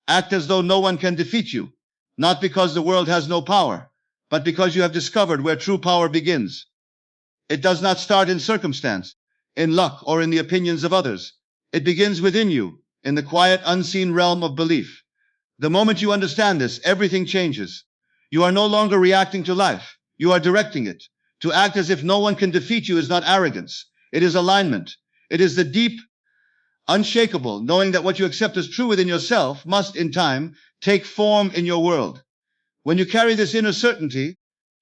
Act as though no one can defeat you, not because the world has no power, but because you have discovered where true power begins. It does not start in circumstance, in luck, or in the opinions of others. It begins within you, in the quiet, unseen realm of belief. The moment you understand this, everything changes. You are no longer reacting to life. You are directing it. To act as if no one can defeat you is not arrogance. It is alignment. It is the deep, unshakable, knowing that what you accept as true within yourself must, in time, take form in your world. When you carry this inner certainty,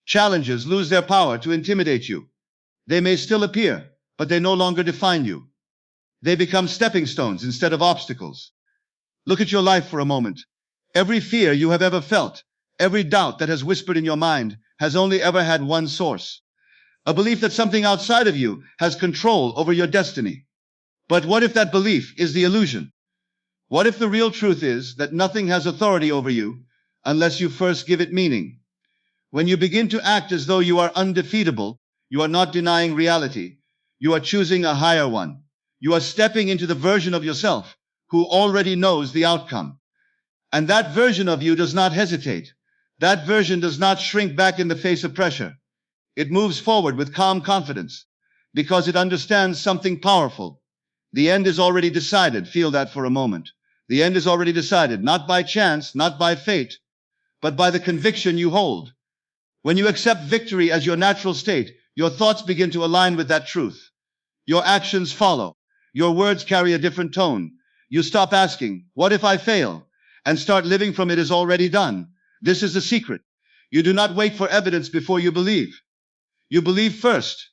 challenges lose their power to intimidate you. They may still appear, but they no longer define you. They become stepping stones instead of obstacles. Look at your life for a moment. Every fear you have ever felt, every doubt that has whispered in your mind, has only ever had one source. A belief that something outside of you has control over your destiny. But what if that belief is the illusion? What if the real truth is that nothing has authority over you unless you first give it meaning? When you begin to act as though you are undefeatable, you are not denying reality. You are choosing a higher one. You are stepping into the version of yourself who already knows the outcome. And that version of you does not hesitate. That version does not shrink back in the face of pressure. It moves forward with calm confidence because it understands something powerful. The end is already decided. Feel that for a moment. The end is already decided, not by chance, not by fate, but by the conviction you hold. When you accept victory as your natural state, your thoughts begin to align with that truth. Your actions follow. Your words carry a different tone. You stop asking, "What if I fail?" and start living from it is already done. This is the secret. You do not wait for evidence before you believe. You believe first,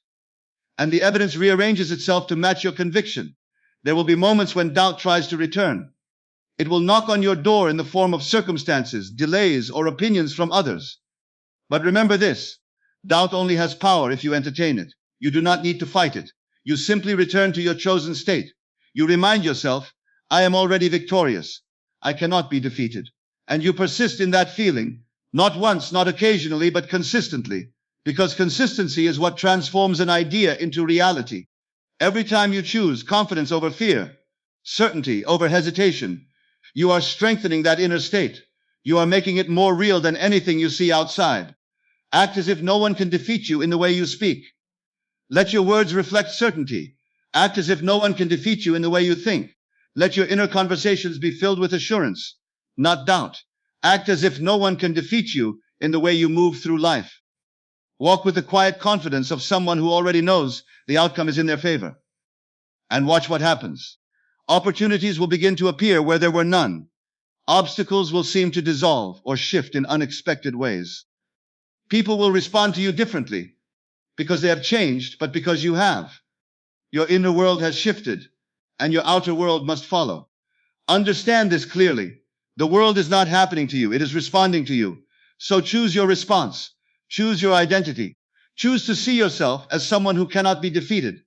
and the evidence rearranges itself to match your conviction. There will be moments when doubt tries to return. It will knock on your door in the form of circumstances, delays, or opinions from others. But remember this, doubt only has power if you entertain it. You do not need to fight it. You simply return to your chosen state. You remind yourself, "I am already victorious. I cannot be defeated." And you persist in that feeling, not once, not occasionally, but consistently, because consistency is what transforms an idea into reality. Every time you choose confidence over fear, certainty over hesitation, you are strengthening that inner state. You are making it more real than anything you see outside. Act as if no one can defeat you in the way you speak. Let your words reflect certainty. Act as if no one can defeat you in the way you think. Let your inner conversations be filled with assurance, not doubt. Act as if no one can defeat you in the way you move through life. Walk with the quiet confidence of someone who already knows the outcome is in their favor. And watch what happens. Opportunities will begin to appear where there were none. Obstacles will seem to dissolve or shift in unexpected ways. People will respond to you differently, because they have changed, but because you have. Your inner world has shifted, and your outer world must follow. Understand this clearly. The world is not happening to you, it is responding to you. So choose your response. Choose your identity. Choose to see yourself as someone who cannot be defeated.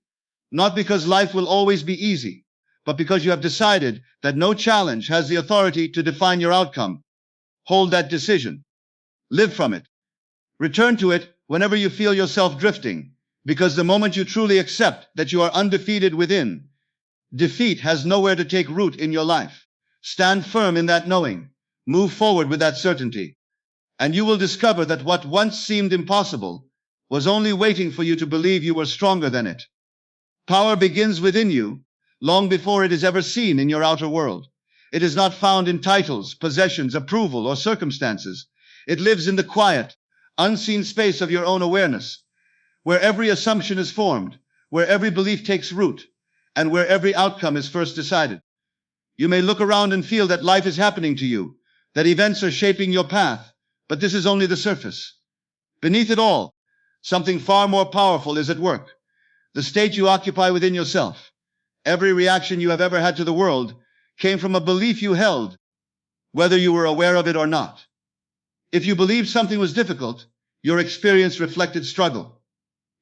Not because life will always be easy, but because you have decided that no challenge has the authority to define your outcome. Hold that decision. Live from it. Return to it whenever you feel yourself drifting, because the moment you truly accept that you are undefeated within, defeat has nowhere to take root in your life. Stand firm in that knowing. Move forward with that certainty. And you will discover that what once seemed impossible was only waiting for you to believe you were stronger than it. Power begins within you long before it is ever seen in your outer world. It is not found in titles, possessions, approval, or circumstances. It lives in the quiet, unseen space of your own awareness, where every assumption is formed, where every belief takes root, and where every outcome is first decided. You may look around and feel that life is happening to you, that events are shaping your path, but this is only the surface. Beneath it all, something far more powerful is at work. The state you occupy within yourself. Every reaction you have ever had to the world came from a belief you held, whether you were aware of it or not. If you believed something was difficult, your experience reflected struggle.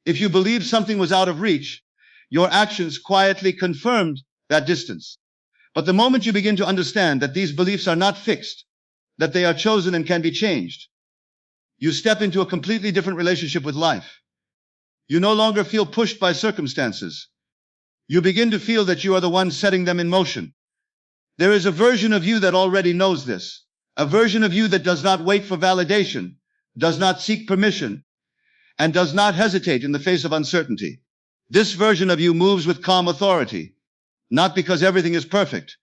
If you believed something was out of reach, your actions quietly confirmed that distance. But the moment you begin to understand that these beliefs are not fixed, that they are chosen and can be changed, you step into a completely different relationship with life. You no longer feel pushed by circumstances. You begin to feel that you are the one setting them in motion. There is a version of you that already knows this, a version of you that does not wait for validation, does not seek permission, and does not hesitate in the face of uncertainty. This version of you moves with calm authority, not because everything is perfect,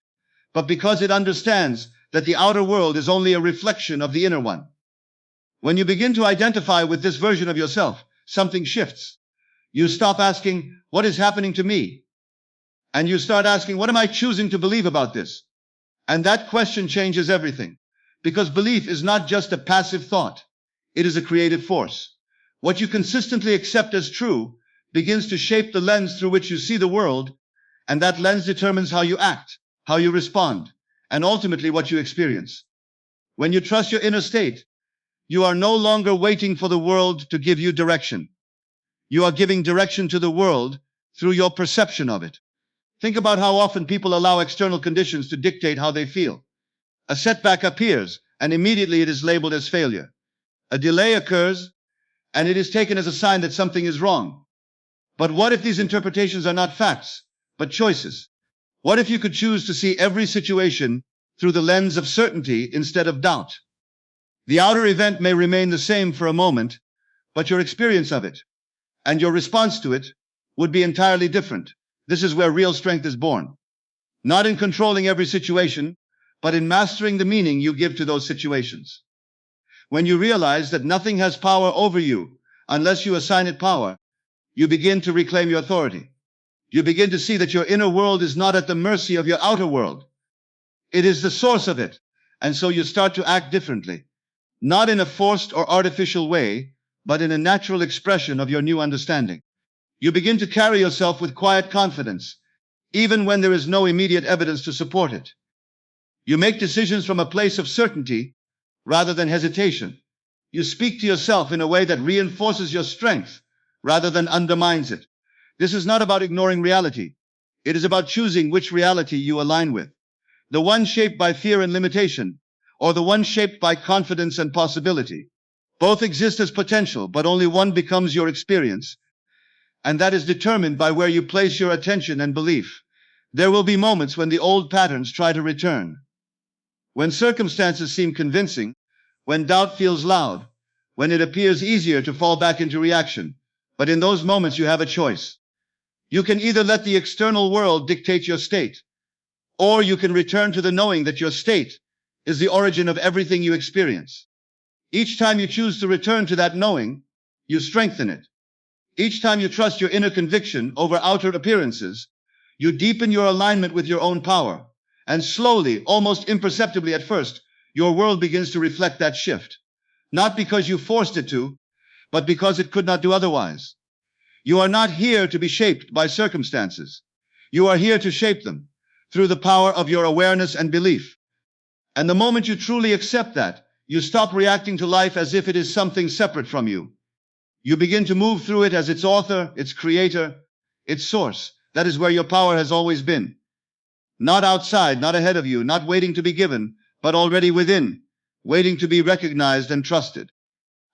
but because it understands that the outer world is only a reflection of the inner one. When you begin to identify with this version of yourself, something shifts. You stop asking, what is happening to me? And you start asking, what am I choosing to believe about this? And that question changes everything, because belief is not just a passive thought. It is a creative force. What you consistently accept as true begins to shape the lens through which you see the world, and that lens determines how you act, how you respond, and ultimately what you experience. When you trust your inner state, you are no longer waiting for the world to give you direction. You are giving direction to the world through your perception of it. Think about how often people allow external conditions to dictate how they feel. A setback appears, and immediately it is labeled as failure. A delay occurs, and it is taken as a sign that something is wrong. But what if these interpretations are not facts, but choices? What if you could choose to see every situation through the lens of certainty instead of doubt? The outer event may remain the same for a moment, but your experience of it and your response to it would be entirely different. This is where real strength is born. Not in controlling every situation, but in mastering the meaning you give to those situations. When you realize that nothing has power over you unless you assign it power, you begin to reclaim your authority. You begin to see that your inner world is not at the mercy of your outer world. It is the source of it, and so you start to act differently. Not in a forced or artificial way, but in a natural expression of your new understanding. You begin to carry yourself with quiet confidence, even when there is no immediate evidence to support it. You make decisions from a place of certainty rather than hesitation. You speak to yourself in a way that reinforces your strength rather than undermines it. This is not about ignoring reality. It is about choosing which reality you align with. The one shaped by fear and limitation, or the one shaped by confidence and possibility. Both exist as potential, but only one becomes your experience, and that is determined by where you place your attention and belief. There will be moments when the old patterns try to return. When circumstances seem convincing, when doubt feels loud, when it appears easier to fall back into reaction. But in those moments you have a choice. You can either let the external world dictate your state, or you can return to the knowing that your state is the origin of everything you experience. Each time you choose to return to that knowing, you strengthen it. Each time you trust your inner conviction over outer appearances, you deepen your alignment with your own power. And slowly, almost imperceptibly at first, your world begins to reflect that shift. Not because you forced it to, but because it could not do otherwise. You are not here to be shaped by circumstances. You are here to shape them through the power of your awareness and belief. And the moment you truly accept that, you stop reacting to life as if it is something separate from you. You begin to move through it as its author, its creator, its source. That is where your power has always been. Not outside, not ahead of you, not waiting to be given, but already within, waiting to be recognized and trusted.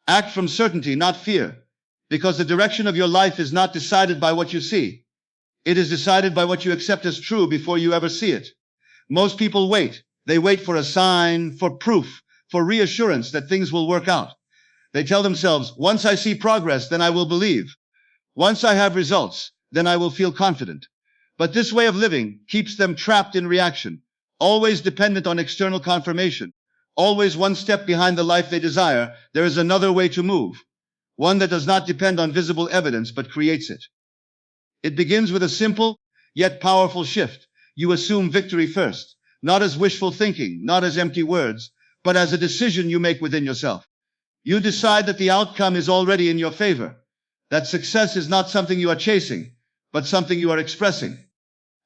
Act from certainty, not fear, because the direction of your life is not decided by what you see. It is decided by what you accept as true before you ever see it. Most people wait. They wait for a sign, for proof, for reassurance that things will work out. They tell themselves, once I see progress, then I will believe. Once I have results, then I will feel confident. But this way of living keeps them trapped in reaction, always dependent on external confirmation, always one step behind the life they desire. There is another way to move, one that does not depend on visible evidence but creates it. It begins with a simple yet powerful shift. You assume victory first, not as wishful thinking, not as empty words, but as a decision you make within yourself. You decide that the outcome is already in your favor, that success is not something you are chasing, but something you are expressing.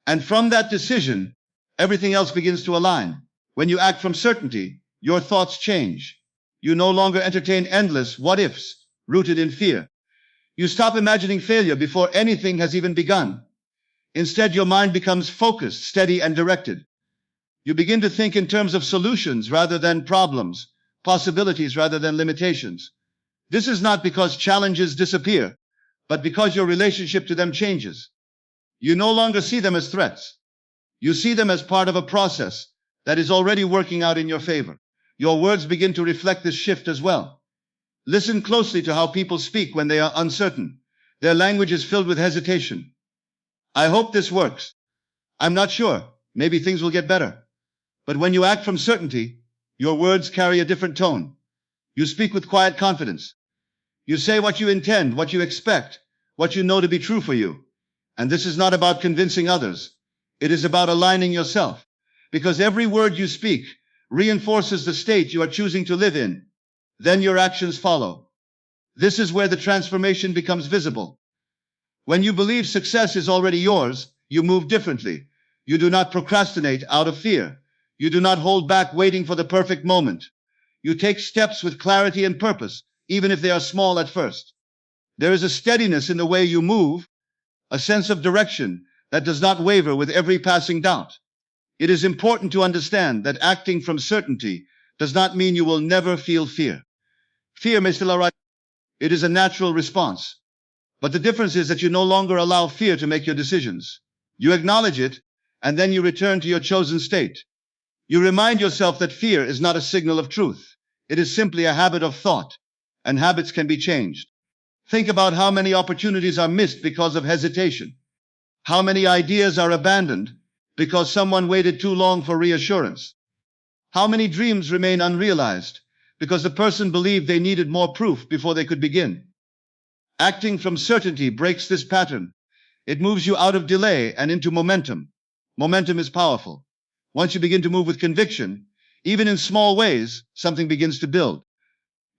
And from that decision, everything else begins to align. When you act from certainty, your thoughts change. You no longer entertain endless what-ifs rooted in fear. You stop imagining failure before anything has even begun. Instead, your mind becomes focused, steady, and directed. You begin to think in terms of solutions rather than problems, possibilities rather than limitations. This is not because challenges disappear, but because your relationship to them changes. You no longer see them as threats. You see them as part of a process that is already working out in your favor. Your words begin to reflect this shift as well. Listen closely to how people speak when they are uncertain. Their language is filled with hesitation. I hope this works. I'm not sure. Maybe things will get better. But when you act from certainty, your words carry a different tone. You speak with quiet confidence. You say what you intend, what you expect, what you know to be true for you. And this is not about convincing others. It is about aligning yourself. Because every word you speak reinforces the state you are choosing to live in. Then your actions follow. This is where the transformation becomes visible. When you believe success is already yours, you move differently. You do not procrastinate out of fear. You do not hold back waiting for the perfect moment. You take steps with clarity and purpose, even if they are small at first. There is a steadiness in the way you move, a sense of direction that does not waver with every passing doubt. It is important to understand that acting from certainty does not mean you will never feel fear. Fear may still arise. It is a natural response. But the difference is that you no longer allow fear to make your decisions. You acknowledge it, and then you return to your chosen state. You remind yourself that fear is not a signal of truth. It is simply a habit of thought, and habits can be changed. Think about how many opportunities are missed because of hesitation. How many ideas are abandoned because someone waited too long for reassurance. How many dreams remain unrealized because the person believed they needed more proof before they could begin. Acting from certainty breaks this pattern. It moves you out of delay and into momentum. Momentum is powerful. Once you begin to move with conviction, even in small ways, something begins to build.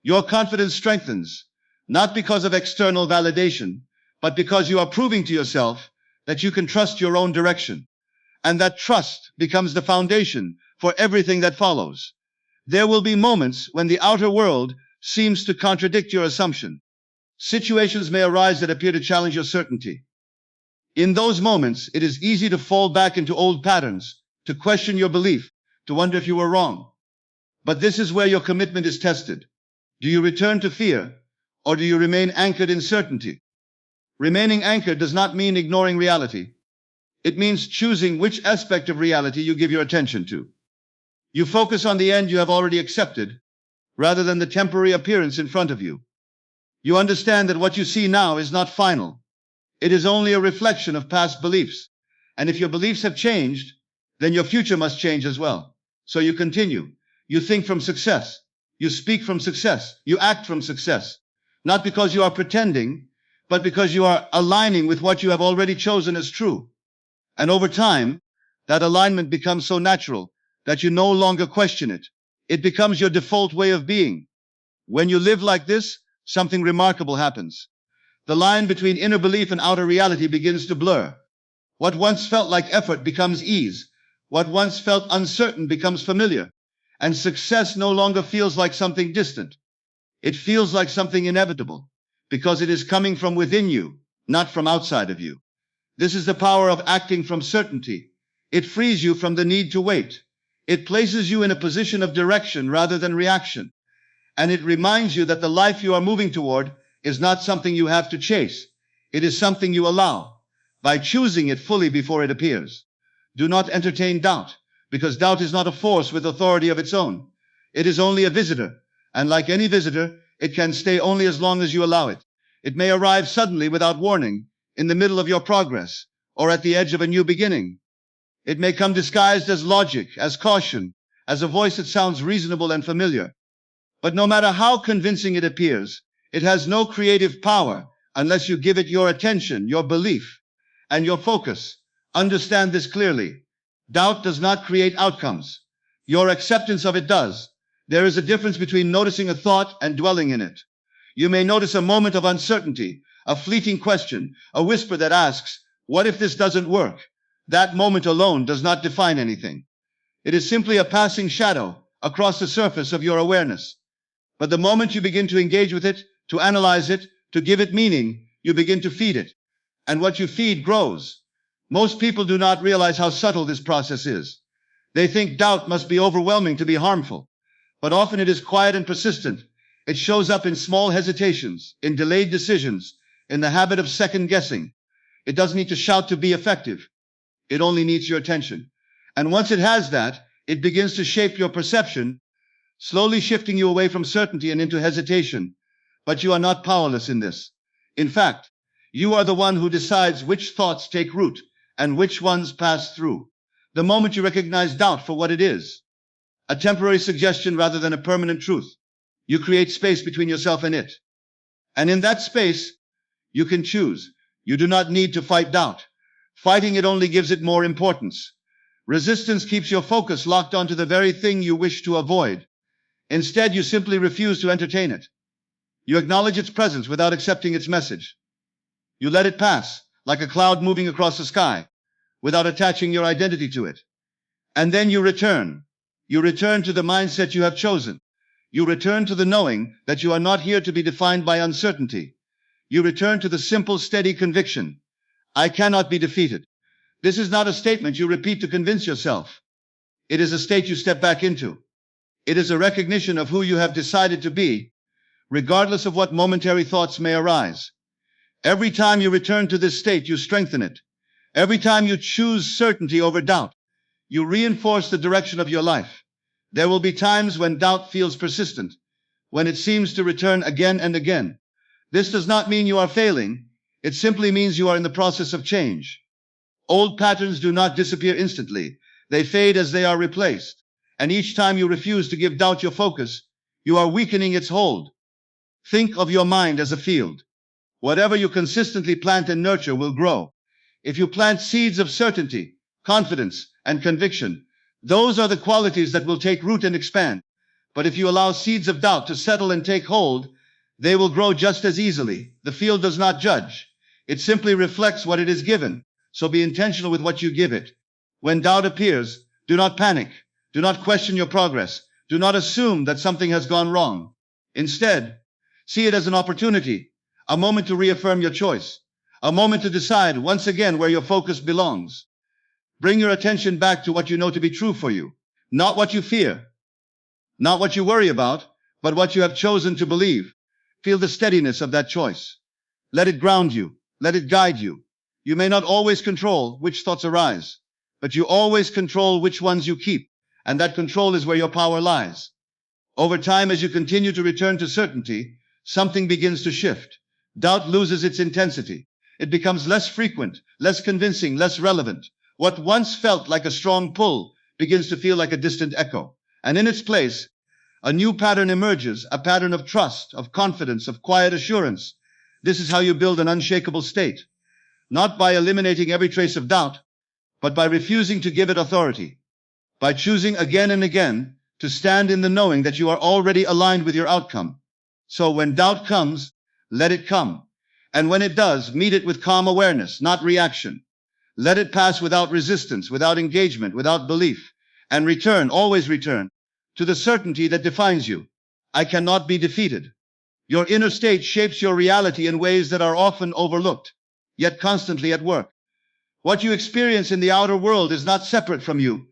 Your confidence strengthens, not because of external validation, but because you are proving to yourself that you can trust your own direction. And that trust becomes the foundation for everything that follows. There will be moments when the outer world seems to contradict your assumption. Situations may arise that appear to challenge your certainty. In those moments, it is easy to fall back into old patterns, to question your belief, to wonder if you were wrong. But this is where your commitment is tested. Do you return to fear, or do you remain anchored in certainty? Remaining anchored does not mean ignoring reality. It means choosing which aspect of reality you give your attention to. You focus on the end you have already accepted, rather than the temporary appearance in front of you. You understand that what you see now is not final. It is only a reflection of past beliefs. And if your beliefs have changed, then your future must change as well. So you continue. You think from success. You speak from success. You act from success. Not because you are pretending, but because you are aligning with what you have already chosen as true. And over time, that alignment becomes so natural that you no longer question it. It becomes your default way of being. When you live like this, something remarkable happens. The line between inner belief and outer reality begins to blur. What once felt like effort becomes ease. What once felt uncertain becomes familiar. And success no longer feels like something distant. It feels like something inevitable, because it is coming from within you, not from outside of you. This is the power of acting from certainty. It frees you from the need to wait. It places you in a position of direction rather than reaction. And it reminds you that the life you are moving toward is not something you have to chase. It is something you allow, by choosing it fully before it appears. Do not entertain doubt, because doubt is not a force with authority of its own. It is only a visitor, and like any visitor, it can stay only as long as you allow it. It may arrive suddenly without warning, in the middle of your progress, or at the edge of a new beginning. It may come disguised as logic, as caution, as a voice that sounds reasonable and familiar. But no matter how convincing it appears, it has no creative power unless you give it your attention, your belief, and your focus. Understand this clearly. Doubt does not create outcomes. Your acceptance of it does. There is a difference between noticing a thought and dwelling in it. You may notice a moment of uncertainty, a fleeting question, a whisper that asks, "What if this doesn't work?" That moment alone does not define anything. It is simply a passing shadow across the surface of your awareness. But the moment you begin to engage with it, to analyze it, to give it meaning, you begin to feed it. And what you feed grows. Most people do not realize how subtle this process is. They think doubt must be overwhelming to be harmful. But often it is quiet and persistent. It shows up in small hesitations, in delayed decisions, in the habit of second guessing. It doesn't need to shout to be effective. It only needs your attention. And once it has that, it begins to shape your perception, slowly shifting you away from certainty and into hesitation. But you are not powerless in this. In fact, you are the one who decides which thoughts take root and which ones pass through. The moment you recognize doubt for what it is, a temporary suggestion rather than a permanent truth, you create space between yourself and it. And in that space, you can choose. You do not need to fight doubt. Fighting it only gives it more importance. Resistance keeps your focus locked onto the very thing you wish to avoid. Instead, you simply refuse to entertain it. You acknowledge its presence without accepting its message. You let it pass, like a cloud moving across the sky, without attaching your identity to it. And then you return. You return to the mindset you have chosen. You return to the knowing that you are not here to be defined by uncertainty. You return to the simple, steady conviction: I cannot be defeated. This is not a statement you repeat to convince yourself. It is a state you step back into. It is a recognition of who you have decided to be, regardless of what momentary thoughts may arise. Every time you return to this state, you strengthen it. Every time you choose certainty over doubt, you reinforce the direction of your life. There will be times when doubt feels persistent, when it seems to return again and again. This does not mean you are failing. It simply means you are in the process of change. Old patterns do not disappear instantly. They fade as they are replaced. And each time you refuse to give doubt your focus, you are weakening its hold. Think of your mind as a field. Whatever you consistently plant and nurture will grow. If you plant seeds of certainty, confidence, and conviction, those are the qualities that will take root and expand. But if you allow seeds of doubt to settle and take hold, they will grow just as easily. The field does not judge. It simply reflects what it is given. So be intentional with what you give it. When doubt appears, do not panic. Do not question your progress. Do not assume that something has gone wrong. Instead, see it as an opportunity, a moment to reaffirm your choice, a moment to decide once again where your focus belongs. Bring your attention back to what you know to be true for you, not what you fear, not what you worry about, but what you have chosen to believe. Feel the steadiness of that choice. Let it ground you. Let it guide you. You may not always control which thoughts arise, but you always control which ones you keep, and that control is where your power lies. Over time, as you continue to return to certainty, something begins to shift. Doubt loses its intensity. It becomes less frequent, less convincing, less relevant. What once felt like a strong pull begins to feel like a distant echo. And in its place, a new pattern emerges, a pattern of trust, of confidence, of quiet assurance. This is how you build an unshakable state. Not by eliminating every trace of doubt, but by refusing to give it authority. By choosing again and again to stand in the knowing that you are already aligned with your outcome. So when doubt comes, let it come. And when it does, meet it with calm awareness, not reaction. Let it pass without resistance, without engagement, without belief. And return, always return, to the certainty that defines you. I cannot be defeated. Your inner state shapes your reality in ways that are often overlooked, yet constantly at work. What you experience in the outer world is not separate from you.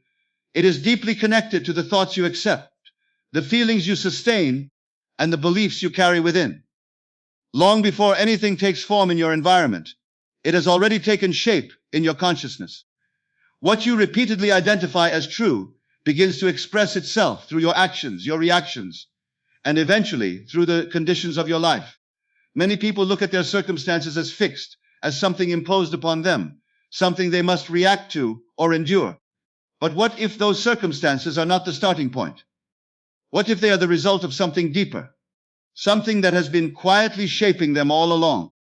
It is deeply connected to the thoughts you accept, the feelings you sustain, and the beliefs you carry within. Long before anything takes form in your environment, it has already taken shape in your consciousness. What you repeatedly identify as true begins to express itself through your actions, your reactions, and eventually through the conditions of your life. Many people look at their circumstances as fixed, as something imposed upon them, something they must react to or endure. But what if those circumstances are not the starting point? What if they are the result of something deeper, something that has been quietly shaping them all along?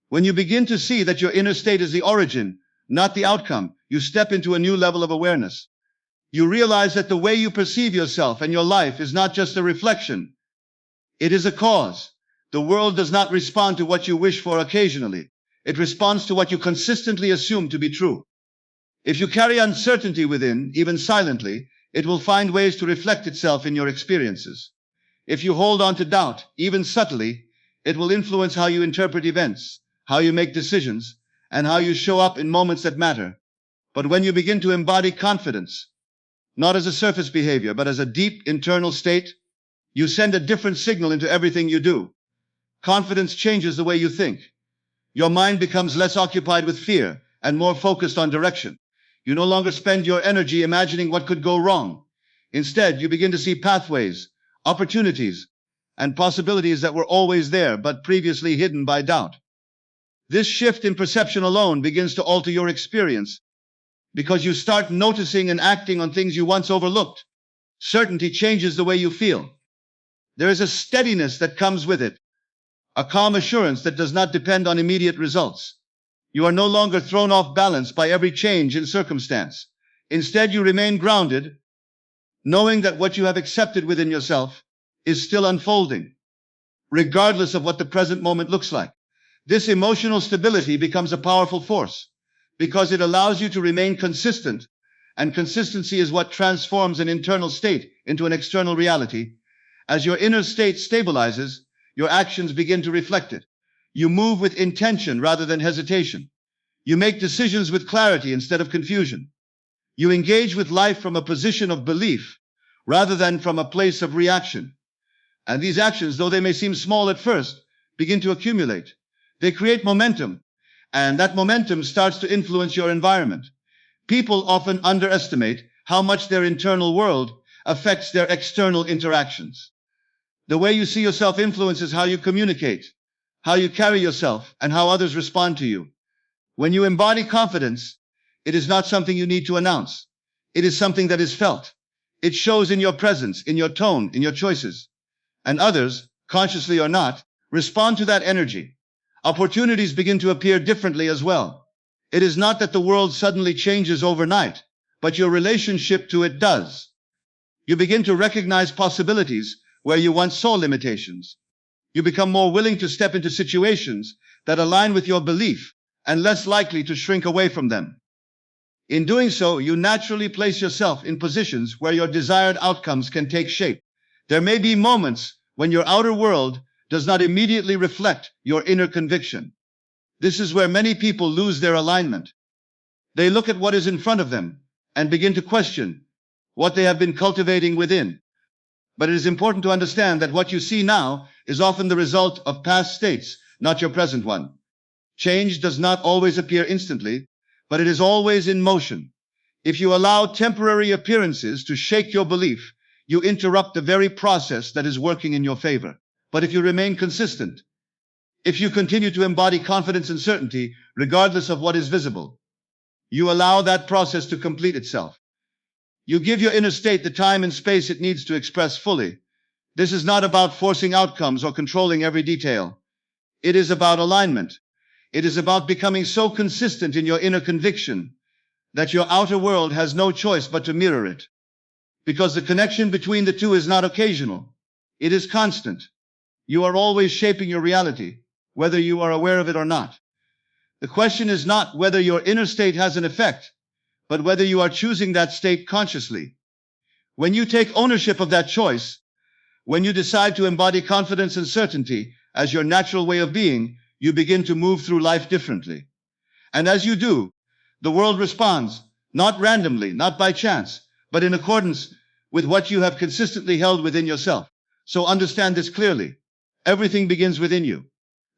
When you begin to see that your inner state is the origin, not the outcome, you step into a new level of awareness. You realize that the way you perceive yourself and your life is not just a reflection. It is a cause. The world does not respond to what you wish for occasionally. It responds to what you consistently assume to be true. If you carry uncertainty within, even silently, it will find ways to reflect itself in your experiences. If you hold on to doubt, even subtly, it will influence how you interpret events, how you make decisions, and how you show up in moments that matter. But when you begin to embody confidence, not as a surface behavior, but as a deep internal state, you send a different signal into everything you do. Confidence changes the way you think. Your mind becomes less occupied with fear and more focused on direction. You no longer spend your energy imagining what could go wrong. Instead, you begin to see pathways, opportunities, and possibilities that were always there but previously hidden by doubt. This shift in perception alone begins to alter your experience because you start noticing and acting on things you once overlooked. Certainty changes the way you feel. There is a steadiness that comes with it, a calm assurance that does not depend on immediate results. You are no longer thrown off balance by every change in circumstance. Instead, you remain grounded, knowing that what you have accepted within yourself is still unfolding, regardless of what the present moment looks like. This emotional stability becomes a powerful force because it allows you to remain consistent, and consistency is what transforms an internal state into an external reality. As your inner state stabilizes, your actions begin to reflect it. You move with intention rather than hesitation. You make decisions with clarity instead of confusion. You engage with life from a position of belief rather than from a place of reaction. And these actions, though they may seem small at first, begin to accumulate. They create momentum, and that momentum starts to influence your environment. People often underestimate how much their internal world affects their external interactions. The way you see yourself influences how you communicate, how you carry yourself, and how others respond to you. When you embody confidence, it is not something you need to announce. It is something that is felt. It shows in your presence, in your tone, in your choices. And others, consciously or not, respond to that energy. Opportunities begin to appear differently as well. It is not that the world suddenly changes overnight, but your relationship to it does. You begin to recognize possibilities where you once saw limitations. You become more willing to step into situations that align with your belief and less likely to shrink away from them. In doing so, you naturally place yourself in positions where your desired outcomes can take shape. There may be moments when your outer world does not immediately reflect your inner conviction. This is where many people lose their alignment. They look at what is in front of them and begin to question what they have been cultivating within. But it is important to understand that what you see now is often the result of past states, not your present one. Change does not always appear instantly, but it is always in motion. If you allow temporary appearances to shake your belief, you interrupt the very process that is working in your favor. But if you remain consistent, if you continue to embody confidence and certainty, regardless of what is visible, you allow that process to complete itself. You give your inner state the time and space it needs to express fully. This is not about forcing outcomes or controlling every detail. It is about alignment. It is about becoming so consistent in your inner conviction that your outer world has no choice but to mirror it. Because the connection between the two is not occasional. It is constant. You are always shaping your reality, whether you are aware of it or not. The question is not whether your inner state has an effect, but whether you are choosing that state consciously. When you take ownership of that choice, when you decide to embody confidence and certainty as your natural way of being, you begin to move through life differently. And as you do, the world responds, not randomly, not by chance, but in accordance with what you have consistently held within yourself. So understand this clearly. Everything begins within you.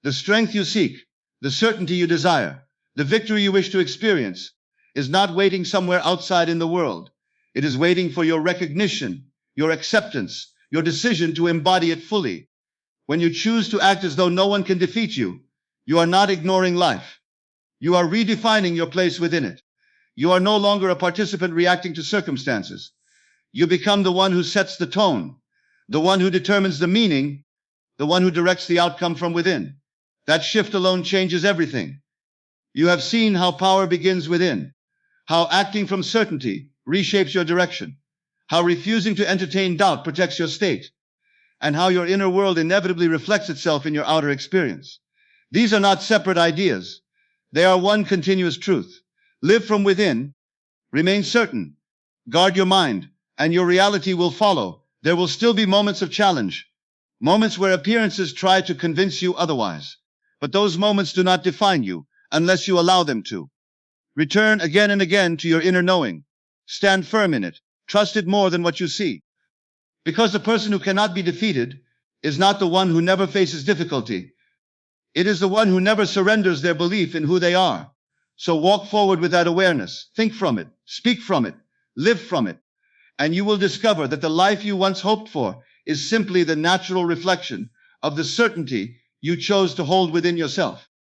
The strength you seek, the certainty you desire, the victory you wish to experience is not waiting somewhere outside in the world. It is waiting for your recognition, your acceptance, your decision to embody it fully. When you choose to act as though no one can defeat you, you are not ignoring life. You are redefining your place within it. You are no longer a participant reacting to circumstances. You become the one who sets the tone, the one who determines the meaning, the one who directs the outcome from within. That shift alone changes everything. You have seen how power begins within, how acting from certainty reshapes your direction, how refusing to entertain doubt protects your state, and how your inner world inevitably reflects itself in your outer experience. These are not separate ideas. They are one continuous truth. Live from within, remain certain, guard your mind, and your reality will follow. There will still be moments of challenge, moments where appearances try to convince you otherwise. But those moments do not define you unless you allow them to. Return again and again to your inner knowing. Stand firm in it. Trust it more than what you see. Because the person who cannot be defeated is not the one who never faces difficulty. It is the one who never surrenders their belief in who they are. So walk forward with that awareness. Think from it, speak from it, live from it, and you will discover that the life you once hoped for is simply the natural reflection of the certainty you chose to hold within yourself.